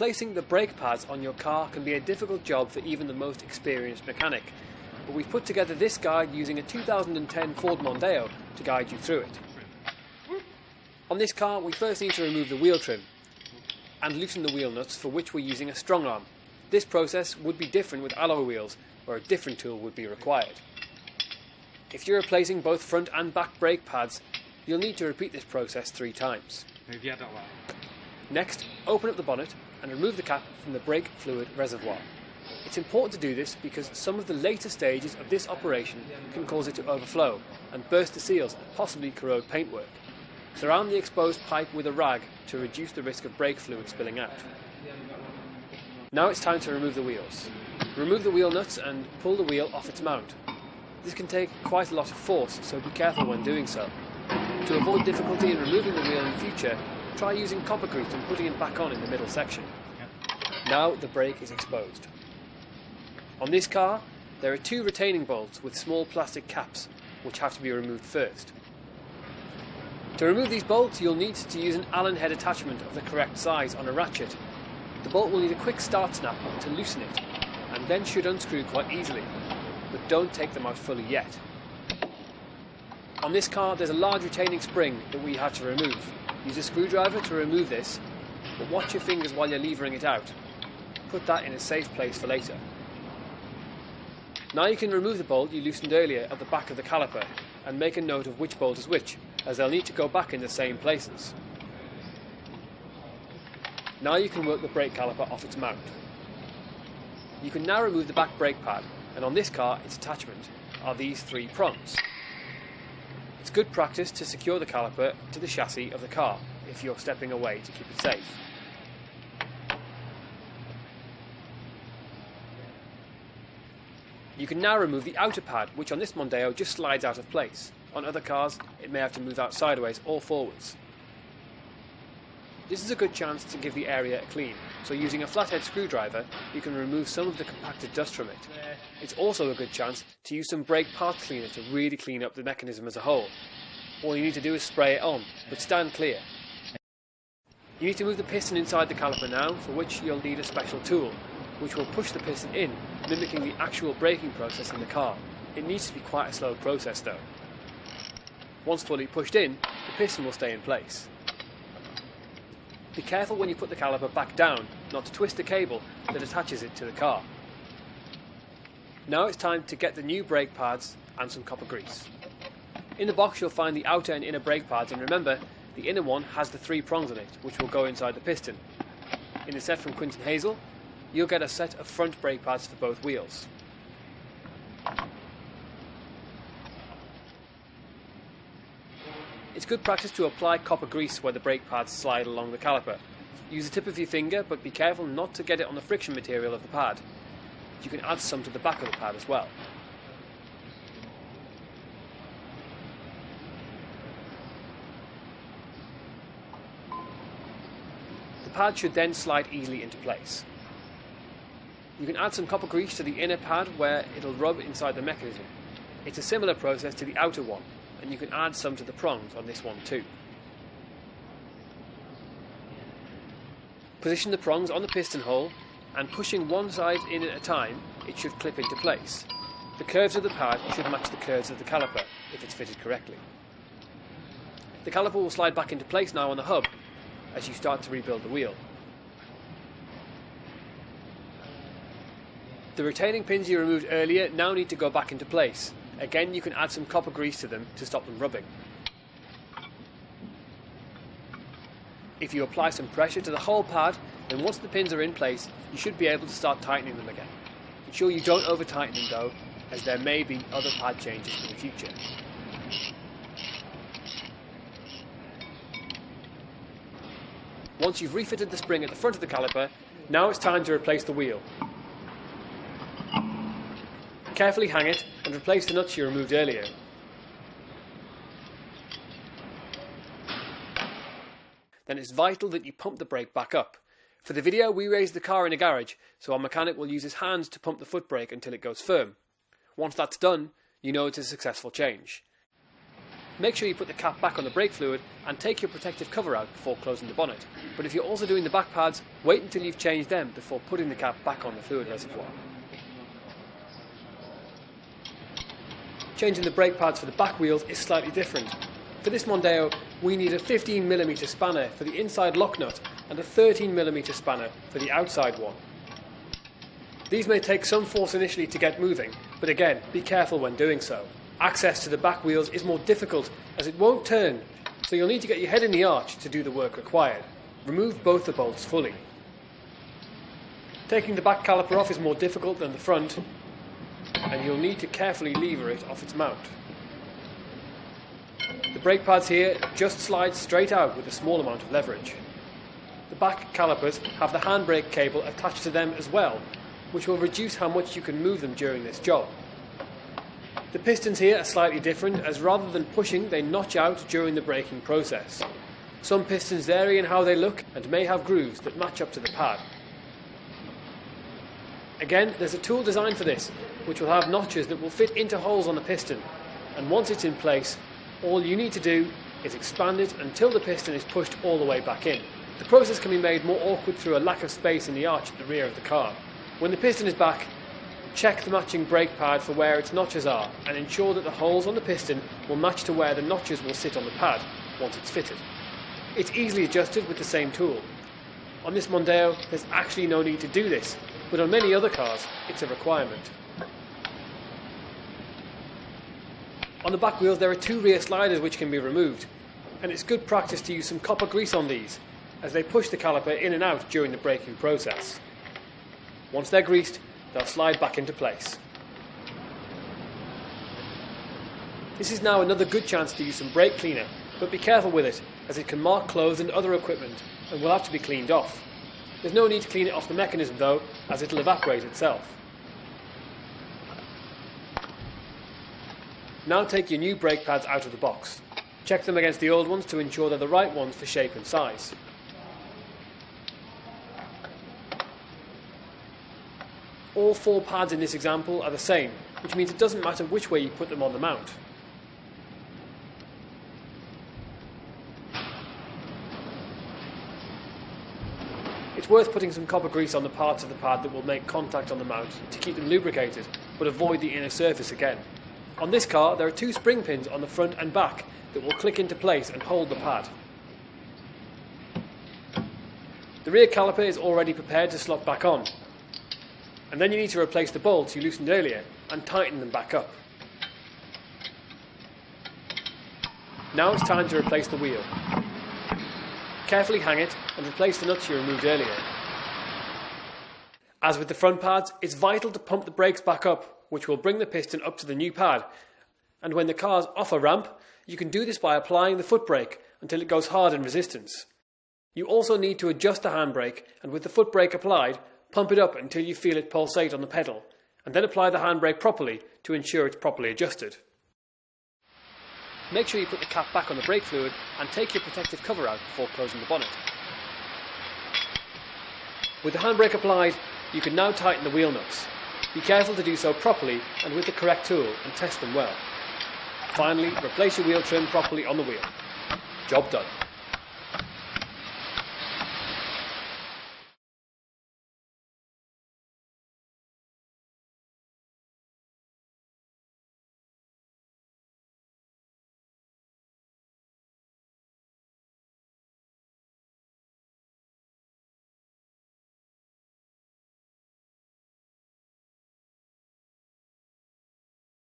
Replacing the brake pads on your car can be a difficult job for even the most experienced mechanic, but we've put together this guide using a 2010 Ford Mondeo to guide you through it. On this car we first need to remove the wheel trim and loosen the wheel nuts, for which we're using a strong arm. This process would be different with alloy wheels, where a different tool would be required. If you're replacing both front and back brake pads, you'll need to repeat this process 3 times. Next, open up the bonnet and remove the cap from the brake fluid reservoir. It's important to do this because some of the later stages of this operation can cause it to overflow and burst the seals and possibly corrode paintwork. Surround the exposed pipe with a rag to reduce the risk of brake fluid spilling out. Now it's time to remove the wheels. Remove the wheel nuts and pull the wheel off its mount. This can take quite a lot of force, so be careful when doing so. To avoid difficulty in removing the wheel in future, try using copper grease and putting it back on in the middle section. Now the brake is exposed. On this car, there are 2 retaining bolts with small plastic caps, which have to be removed first. To remove these bolts, you'll need to use an Allen head attachment of the correct size on a ratchet. The bolt will need a quick start snap to loosen it, and then should unscrew quite easily, but don't take them out fully yet. On this car there's a large retaining spring that we have to remove. Use a screwdriver to remove this, but watch your fingers while you're levering it out. Put that in a safe place for later. Now you can remove the bolt you loosened earlier at the back of the caliper, and make a note of which bolt is which, as they'll need to go back in the same places. Now you can work the brake caliper off its mount. You can now remove the back brake pad, and on this car its attachment are these 3 prongs. It's good practice to secure the caliper to the chassis of the car if you're stepping away to keep it safe. You can now remove the outer pad, which on this Mondeo just slides out of place. On other cars it may have to move out sideways or forwards. This is a good chance to give the area a clean, so using a flathead screwdriver you can remove some of the compacted dust from it. It's also a good chance to use some brake parts cleaner to really clean up the mechanism as a whole. All you need to do is spray it on, but stand clear. You need to move the piston inside the caliper now, for which you'll need a special tool, which will push the piston in, mimicking the actual braking process in the car. It needs to be quite a slow process though. Once fully pushed in, the piston will stay in place. Be careful when you put the caliper back down, not to twist the cable that attaches it to the car. Now it's time to get the new brake pads and some copper grease. In the box you'll find the outer and inner brake pads, and remember, the inner one has the 3 prongs on it, which will go inside the piston. In the set from QUINTON HAZELL, you'll get a set of front brake pads for both wheels. It's good practice to apply copper grease where the brake pads slide along the caliper. Use the tip of your finger, but be careful not to get it on the friction material of the pad. You can add some to the back of the pad as well. The pad should then slide easily into place. You can add some copper grease to the inner pad where it'll rub inside the mechanism. It's a similar process to the outer one, and you can add some to the prongs on this one too. Position the prongs on the piston hole, and pushing one side in at a time, it should clip into place. The curves of the pad should match the curves of the caliper if it's fitted correctly. The caliper will slide back into place now on the hub as you start to rebuild the wheel. The retaining pins you removed earlier now need to go back into place. Again, you can add some copper grease to them to stop them rubbing. If you apply some pressure to the whole pad, then once the pins are in place, you should be able to start tightening them again. Ensure you don't over tighten them though, as there may be other pad changes in the future. Once you've refitted the spring at the front of the caliper, now it's time to replace the wheel. Carefully hang it and replace the nuts you removed earlier. Then it's vital that you pump the brake back up. For the video we raised the car in a garage, so our mechanic will use his hands to pump the foot brake until it goes firm. Once that's done, you know it's a successful change. Make sure you put the cap back on the brake fluid and take your protective cover out before closing the bonnet. But if you're also doing the back pads, wait until you've changed them before putting the cap back on the fluid reservoir. Changing the brake pads for the back wheels is slightly different. For this Mondeo, we need a 15mm spanner for the inside lock nut and a 13mm spanner for the outside one. These may take some force initially to get moving, but again, be careful when doing so. Access to the back wheels is more difficult as it won't turn, so you'll need to get your head in the arch to do the work required. Remove both the bolts fully. Taking the back caliper off is more difficult than the front, and you'll need to carefully lever it off its mount. The brake pads here just slide straight out with a small amount of leverage. The back calipers have the handbrake cable attached to them as well, which will reduce how much you can move them during this job. The pistons here are slightly different, as rather than pushing, they notch out during the braking process. Some pistons vary in how they look and may have grooves that match up to the pad. Again, there's a tool designed for this, which will have notches that will fit into holes on the piston, and once it's in place, all you need to do is expand it until the piston is pushed all the way back in. The process can be made more awkward through a lack of space in the arch at the rear of the car. When the piston is back, check the matching brake pad for where its notches are and ensure that the holes on the piston will match to where the notches will sit on the pad once it's fitted. It's easily adjusted with the same tool. On this Mondeo, there's actually no need to do this, but on many other cars, it's a requirement. On the back wheels, there are two rear sliders which can be removed, and it's good practice to use some copper grease on these, as they push the caliper in and out during the braking process. Once they're greased, they'll slide back into place. This is now another good chance to use some brake cleaner, but be careful with it, as it can mark clothes and other equipment and will have to be cleaned off. There's no need to clean it off the mechanism though, as it'll evaporate itself. Now take your new brake pads out of the box. Check them against the old ones to ensure they're the right ones for shape and size. All four pads in this example are the same, which means it doesn't matter which way you put them on the mount. It's worth putting some copper grease on the parts of the pad that will make contact on the mount to keep them lubricated, but avoid the inner surface again. On this car, there are two spring pins on the front and back that will click into place and hold the pad. The rear caliper is already prepared to slot back on, and then you need to replace the bolts you loosened earlier and tighten them back up. Now it's time to replace the wheel. Carefully hang it and replace the nuts you removed earlier. As with the front pads, it's vital to pump the brakes back up, which will bring the piston up to the new pad. And when the car's off a ramp, you can do this by applying the foot brake until it goes hard in resistance. You also need to adjust the handbrake, and with the foot brake applied, pump it up until you feel it pulsate on the pedal, and then apply the handbrake properly to ensure it's properly adjusted. Make sure you put the cap back on the brake fluid and take your protective cover out before closing the bonnet. With the handbrake applied, you can now tighten the wheel nuts. Be careful to do so properly and with the correct tool and test them well. Finally, replace your wheel trim properly on the wheel. Job done.